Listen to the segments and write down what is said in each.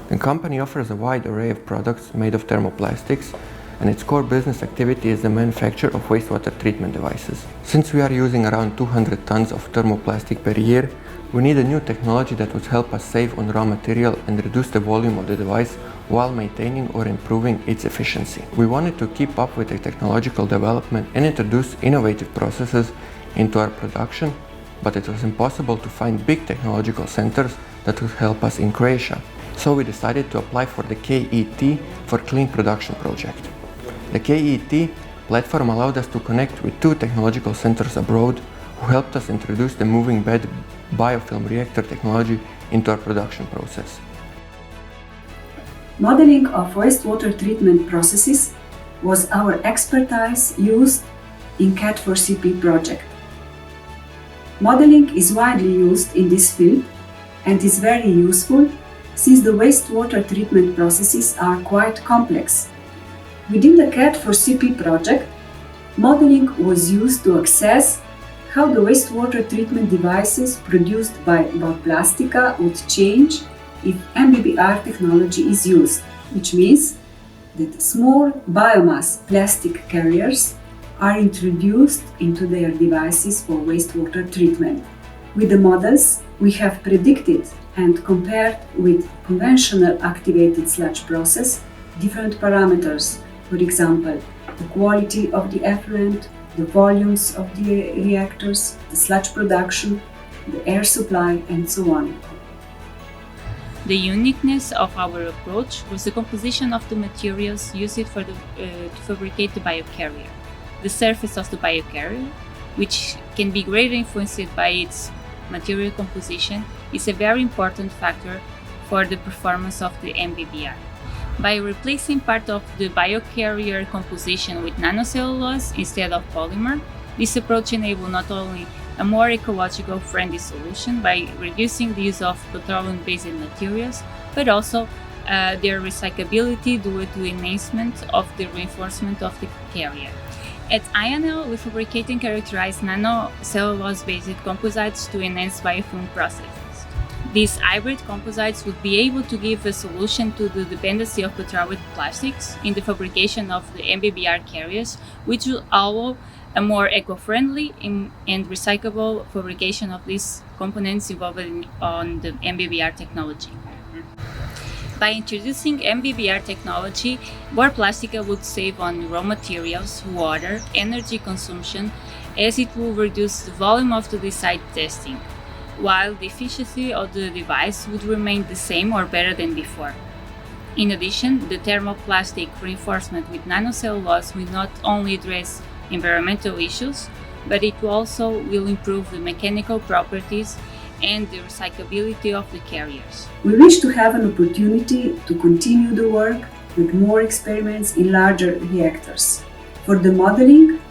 The company offers a wide array of products made of thermoplastics, and its core business activity is the manufacture of wastewater treatment devices. Since we are using around 200 tons of thermoplastic per year, we need a new technology that would help us save on raw material and reduce the volume of the device while maintaining or improving its efficiency. We wanted to keep up with the technological development and introduce innovative processes into our production, but it was impossible to find big technological centers that would help us in Croatia. So we decided to apply for the KET4CleanProduction project. The KET platform allowed us to connect with 2 technological centers abroad who helped us introduce the moving bed biofilm reactor technology into our production process. Modeling of wastewater treatment processes was our expertise used in KET4CP project. Modeling is widely used in this field and is very useful since the wastewater treatment processes are quite complex. Within the KET4CP project, modeling was used to assess how the wastewater treatment devices produced by Bor-plastika would change if MBBR technology is used, which means that small biomass plastic carriers are introduced into their devices for wastewater treatment. With the models, we have predicted and compared with conventional activated sludge process different parameters, for example, the quality of the effluent, the volumes of the reactors, the sludge production, the air supply, and so on. The uniqueness of our approach was the composition of the materials used to fabricate the biocarrier. The surface of the biocarrier, which can be greatly influenced by its material composition, is a very important factor for the performance of the MBBR. By replacing part of the biocarrier composition with nanocellulose instead of polymer, this approach enables not only a more ecological friendly solution by reducing the use of petroleum-based materials, but also their recyclability due to enhancement of the reinforcement of the carrier. At INL, we fabricate and characterize nanocellulose-based composites to enhance biofilm processes. These hybrid composites would be able to give a solution to the dependency of petroleum plastics in the fabrication of the MBBR carriers, which will allow a more eco-friendly and recyclable fabrication of these components involved on the MBBR technology. By introducing MBBR technology, Bor-plastika would save on raw materials, water, energy consumption, as it will reduce the volume of the site testing, while the efficiency of the device would remain the same or better than before. In addition, the thermoplastic reinforcement with nanocellulose will not only address environmental issues, but it also will improve the mechanical properties and the recyclability of the carriers. We wish to have an opportunity to continue the work with more experiments in larger reactors. For the modeling,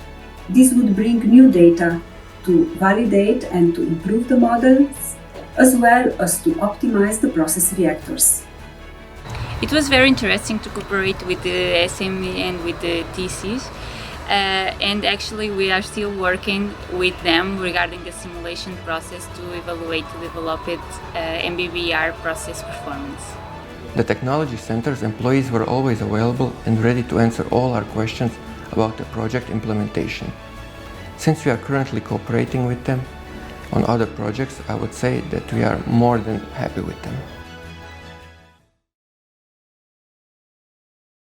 this would bring new data to validate and to improve the models, as well as to optimize the process reactors. It was very interesting to cooperate with the SME and with the TCs. And actually we are still working with them regarding the simulation process to evaluate the developed MBBR process performance. The Technology Center's employees were always available and ready to answer all our questions about the project implementation. Since we are currently cooperating with them on other projects, I would say that we are more than happy with them.